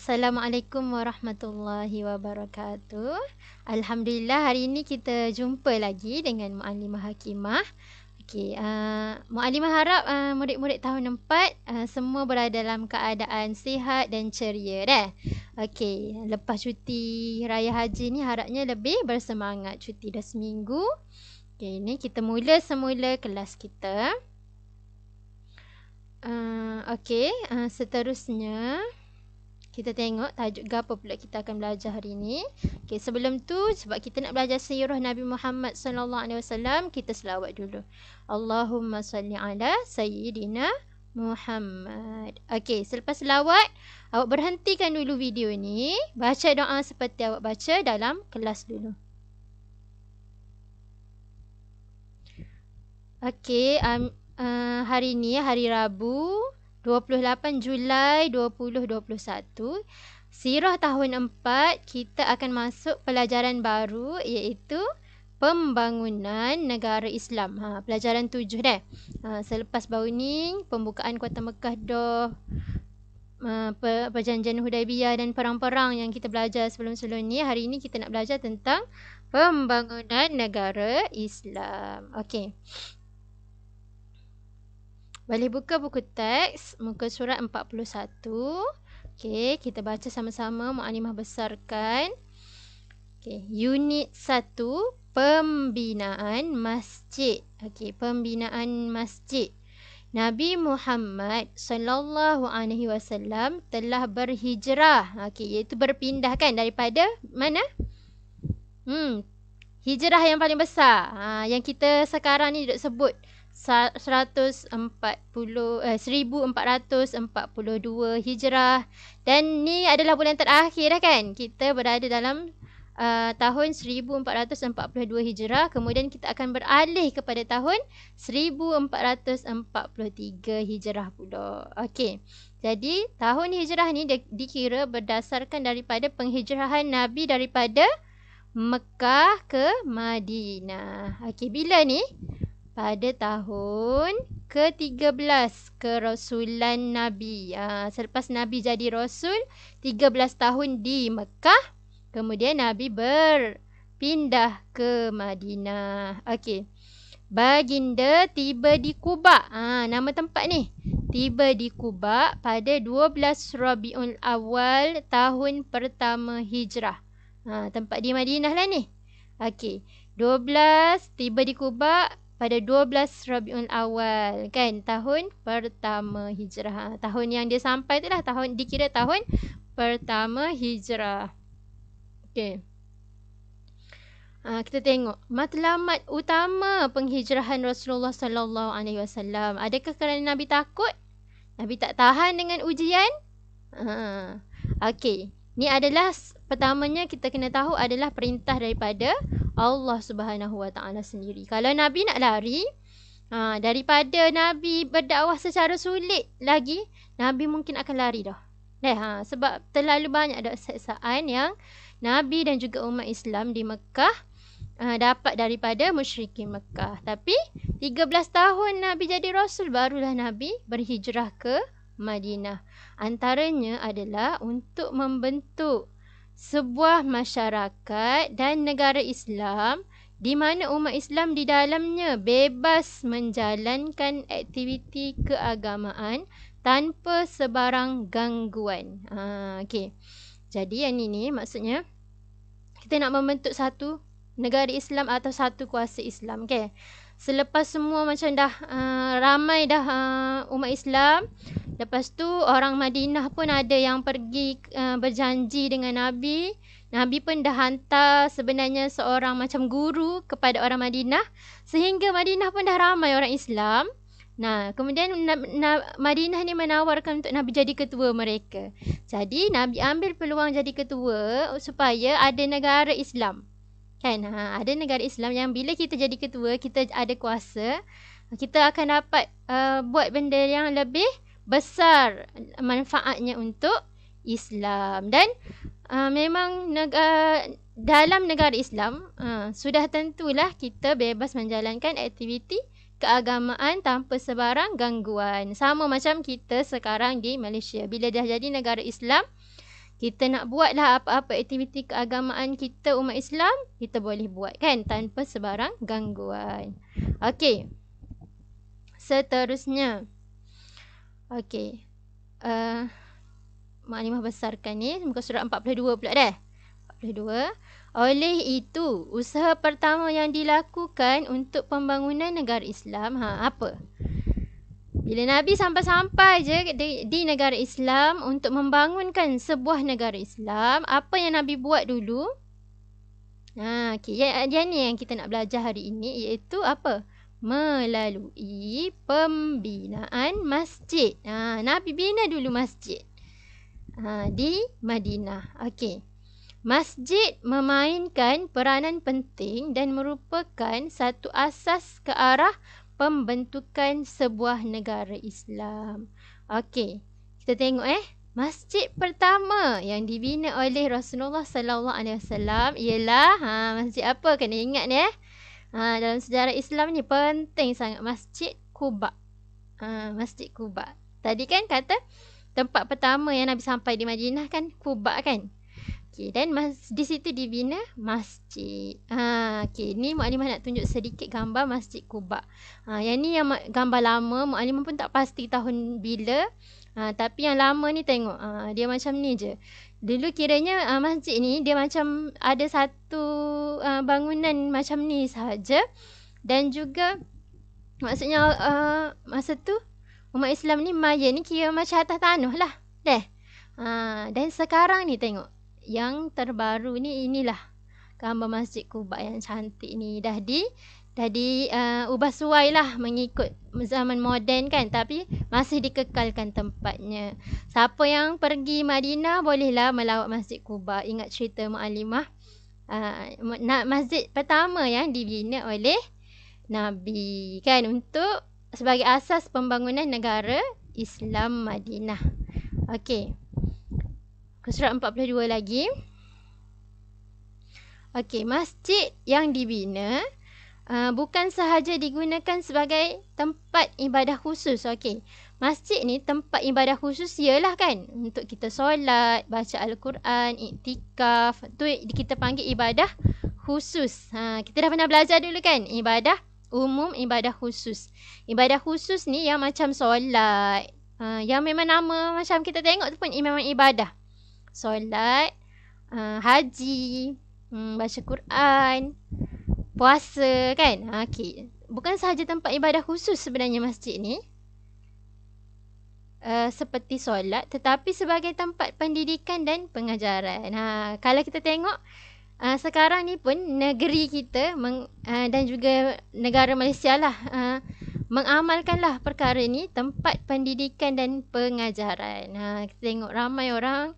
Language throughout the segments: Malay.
Assalamualaikum warahmatullahi wabarakatuh. Alhamdulillah hari ini kita jumpa lagi dengan Muallimah Hakimah. Okey, Muallimah harap murid-murid tahun 4 semua berada dalam keadaan sihat dan ceria dah. Okey, lepas cuti raya haji ni harapnya lebih bersemangat. Cuti dah seminggu. Okey, ni kita mula semula kelas kita. Seterusnya kita tengok tajuk apa pula kita akan belajar hari ini. Okey, sebelum tu sebab kita nak belajar sirah Nabi Muhammad sallallahu alaihi wasallam, kita selawat dulu. Allahumma salli ala sayyidina Muhammad. Okey, selepas selawat, awak berhentikan dulu video ni, baca doa seperti awak baca dalam kelas dulu. Okey, hari ni hari Rabu 28 Julai 2021, Sirah tahun 4, kita akan masuk pelajaran baru iaitu Pembangunan Negara Islam. Pelajaran 7 dah. Selepas baru ni pembukaan Kota Mekah dah, perjanjian Hudaibiyah dan perang-perang yang kita belajar sebelum-sebelum ni. Hari ni kita nak belajar tentang Pembangunan Negara Islam. Okey. Boleh buka buku teks, muka surat 41. Okey, kita baca sama-sama, Muallimah besarkan. Okey, unit 1, pembinaan masjid. Okey, pembinaan masjid. Nabi Muhammad sallallahu alaihi wasallam telah berhijrah. Okey, iaitu berpindah kan daripada mana? Hijrah yang paling besar. Yang kita sekarang ni duk sebut 1442 Hijrah, dan ni adalah bulan terakhir dah kan. Kita berada dalam tahun 1442 Hijrah, kemudian kita akan beralih kepada tahun 1443 Hijrah pula. Okey. Jadi tahun hijrah ni dikira berdasarkan daripada penghijrahan Nabi daripada Mekah ke Madinah. Okey, bila ni? Pada tahun ke-13 kerasulan Nabi. Selepas Nabi jadi Rasul, 13 tahun di Mekah. Kemudian Nabi berpindah ke Madinah. Okey. Baginda tiba di Quba. Nama tempat ni. Tiba di Quba pada 12 Rabiul Awal tahun pertama Hijrah. Tempat di Madinah lah ni. Okey. 12 tiba di Quba pada 12 Rabiul Awal kan, tahun pertama Hijrah. Tahun yang dia sampai tu lah dikira tahun pertama Hijrah. Okey. Kita tengok matlamat utama penghijrahan Rasulullah sallallahu alaihi wasallam. Adakah kerana Nabi takut? Nabi tak tahan dengan ujian? Okey. Ni adalah pertamanya kita kena tahu adalah perintah daripada Allah Subhanahu Wa Taala sendiri. Kalau Nabi nak lari, daripada Nabi berdakwah secara sulit lagi, Nabi mungkin akan lari dah. Sebab terlalu banyak ada siksaan yang Nabi dan juga umat Islam di Mekah dapat daripada musyrikin Mekah. Tapi 13 tahun Nabi jadi Rasul, barulah Nabi berhijrah ke Madinah. Antaranya adalah untuk membentuk sebuah masyarakat dan negara Islam di mana umat Islam di dalamnya bebas menjalankan aktiviti keagamaan tanpa sebarang gangguan. Okey. Jadi yang ini maksudnya kita nak membentuk satu negara Islam atau satu kuasa Islam. Okey. Selepas semua macam dah ramai dah umat Islam, lepas tu orang Madinah pun ada yang pergi berjanji dengan Nabi. Nabi pun dah hantar sebenarnya seorang macam guru kepada orang Madinah, sehingga Madinah pun dah ramai orang Islam. Kemudian Madinah ni menawarkan untuk Nabi jadi ketua mereka. Jadi Nabi ambil peluang jadi ketua supaya ada negara Islam. Kan? Ada negara Islam yang bila kita jadi ketua, kita ada kuasa, kita akan dapat buat benda yang lebih besar manfaatnya untuk Islam. Dan memang dalam negara Islam sudah tentulah kita bebas menjalankan aktiviti keagamaan tanpa sebarang gangguan. Sama macam kita sekarang di Malaysia. Bila dah jadi negara Islam, Kita nak buat lah apa-apa aktiviti keagamaan kita umat Islam, kita boleh buat kan tanpa sebarang gangguan. Okey. Seterusnya. Okey. Maklimah besarkan ni muka surat 42 pula dah. 42. Oleh itu, usaha pertama yang dilakukan untuk pembangunan negara Islam, apa? Bila Nabi sampai-sampai je di negara Islam untuk membangunkan sebuah negara Islam, apa yang Nabi buat dulu? Okay. Yang ni yang kita nak belajar hari ini, iaitu apa? Melalui pembinaan masjid. Nabi bina dulu masjid di Madinah. Okey. Masjid memainkan peranan penting dan merupakan satu asas ke arah pembentukan sebuah negara Islam. Okey, kita tengok masjid pertama yang dibina oleh Rasulullah sallallahu alaihi wasallam ialah masjid apa? Kena ingat ni dalam sejarah Islam ni penting sangat, Masjid Quba. Masjid Quba. Tadi kan kata tempat pertama yang Nabi sampai di Madinah kan Quba kan? Okey, dan di situ dibina masjid. Okey, ni mukadimah nak tunjuk sedikit gambar Masjid Quba. Yang ni yang gambar lama, mukadimah pun tak pasti tahun bila. Tapi yang lama ni tengok, dia macam ni je. Dulu kiranya masjid ni dia macam ada satu bangunan macam ni sahaja. Dan juga maksudnya masa tu umat Islam ni maya ni kira macam atas tanah lah. Dan sekarang ni tengok, yang terbaru ni inilah gambar Masjid Quba yang cantik ni. Dah ubah suai lah mengikut zaman moden kan, tapi masih dikekalkan tempatnya. Siapa yang pergi Madinah bolehlah melawat Masjid Quba. Ingat cerita mukadimah, masjid pertama yang dibina oleh Nabi kan, untuk sebagai asas pembangunan negara Islam Madinah. Okey. Surat 42 lagi. Okey, masjid yang dibina bukan sahaja digunakan sebagai tempat ibadah khusus. Okey, masjid ni tempat ibadah khusus ialah kan untuk kita solat, baca Al-Quran, iktikaf. Tu kita panggil ibadah khusus. Kita dah pernah belajar dulu kan, ibadah umum, ibadah khusus. Ibadah khusus ni yang macam solat, yang memang nama macam kita tengok tu pun memang ibadah. Solat, haji, baca Quran, puasa kan. Okay. Bukan sahaja tempat ibadah khusus sebenarnya masjid ni, seperti solat, tetapi sebagai tempat pendidikan dan pengajaran. Kalau kita tengok sekarang ni pun negeri kita dan juga negara Malaysia lah mengamalkanlah perkara ni, tempat pendidikan dan pengajaran. Kita tengok ramai orang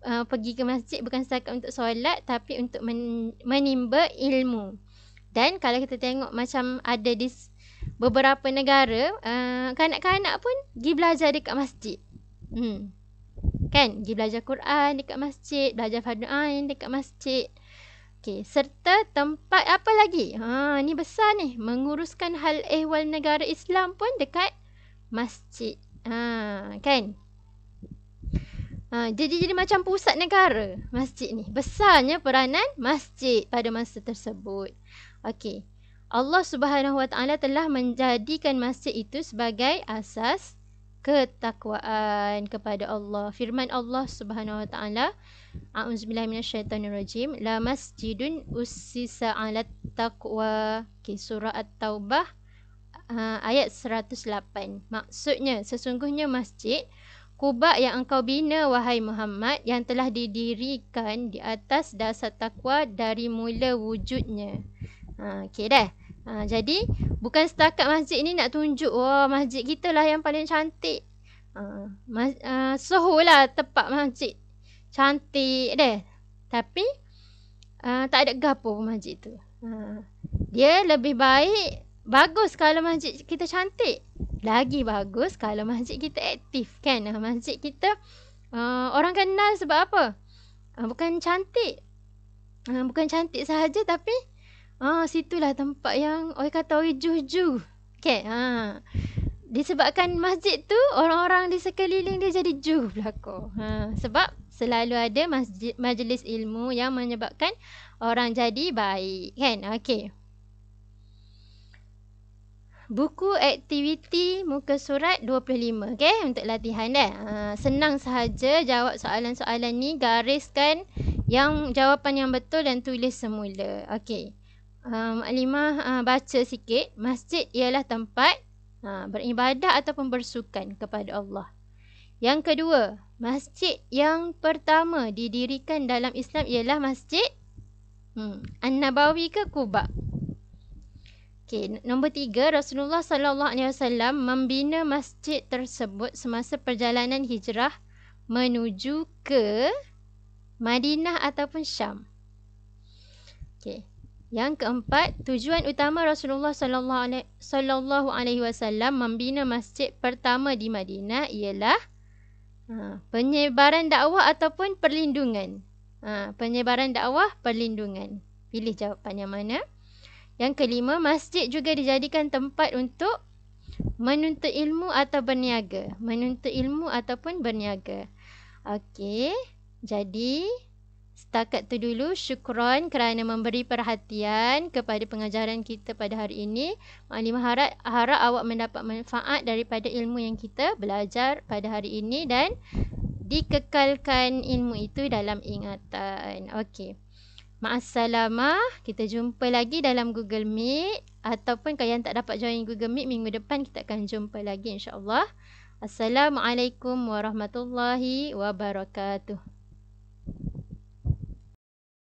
pergi ke masjid bukan setakat untuk solat, tapi untuk menimba ilmu. Dan kalau kita tengok macam ada di beberapa negara, kanak-kanak pun pergi belajar dekat masjid. Kan? Pergi belajar Quran dekat masjid, belajar fardu ain dekat masjid. Okey, serta tempat apa lagi? Ni besar ni, menguruskan hal ehwal negara Islam pun dekat masjid. Kan? Jadi macam pusat negara masjid ni. Besarnya peranan masjid pada masa tersebut. Okey. Allah Subhanahu Wa Taala telah menjadikan masjid itu sebagai asas ketakwaan kepada Allah. Firman Allah Subhanahu Wa Taala, A'udzubillahi minasyaitonirrajim, la masjidun ussisa 'alat taqwa. Okey, surah At-Taubah ayat 108. Maksudnya, sesungguhnya masjid Quba yang engkau bina wahai Muhammad, yang telah didirikan di atas dasar takwa dari mula wujudnya. Okey dah. Jadi bukan setakat masjid ni nak tunjuk, masjid kita lah yang paling cantik. Soho lah tempat masjid cantik dah. Tapi tak ada gapo masjid tu. Dia lebih baik, bagus kalau masjid kita cantik. Lagi bagus kalau masjid kita aktif kan. Masjid kita orang kenal sebab apa? Bukan cantik. Bukan cantik sahaja, tapi situlah tempat yang orang kata orang juju. Okay. disebabkan masjid tu orang-orang di sekeliling dia jadi juh belaka. Sebab selalu ada majlis ilmu yang menyebabkan orang jadi baik, kan? Okey. Buku aktiviti muka surat 25, okey, untuk latihan dah. Senang sahaja jawab soalan-soalan ni, gariskan yang jawapan yang betul dan tulis semula. Okey. Maklimah baca sikit. Masjid ialah tempat beribadah ataupun bersukan kepada Allah. Yang kedua, masjid yang pertama didirikan dalam Islam ialah Masjid An-Nabawi ke Quba? Okey, nombor 3, Rasulullah sallallahu alaihi wasallam membina masjid tersebut semasa perjalanan hijrah menuju ke Madinah ataupun Syam. Okey. Yang keempat, tujuan utama Rasulullah sallallahu alaihi wasallam membina masjid pertama di Madinah ialah penyebaran dakwah ataupun perlindungan. Penyebaran dakwah, perlindungan. Pilih jawapan yang mana? Yang kelima, masjid juga dijadikan tempat untuk menuntut ilmu atau berniaga. Menuntut ilmu ataupun berniaga. Okey. Jadi, setakat tu dulu. Syukran kerana memberi perhatian kepada pengajaran kita pada hari ini. Maklimah harap awak mendapat manfaat daripada ilmu yang kita belajar pada hari ini dan dikekalkan ilmu itu dalam ingatan. Okey. Ma'assalamah. Kita jumpa lagi dalam Google Meet. Ataupun kalau yang tak dapat join Google Meet, minggu depan kita akan jumpa lagi insya-Allah. Assalamualaikum warahmatullahi wabarakatuh.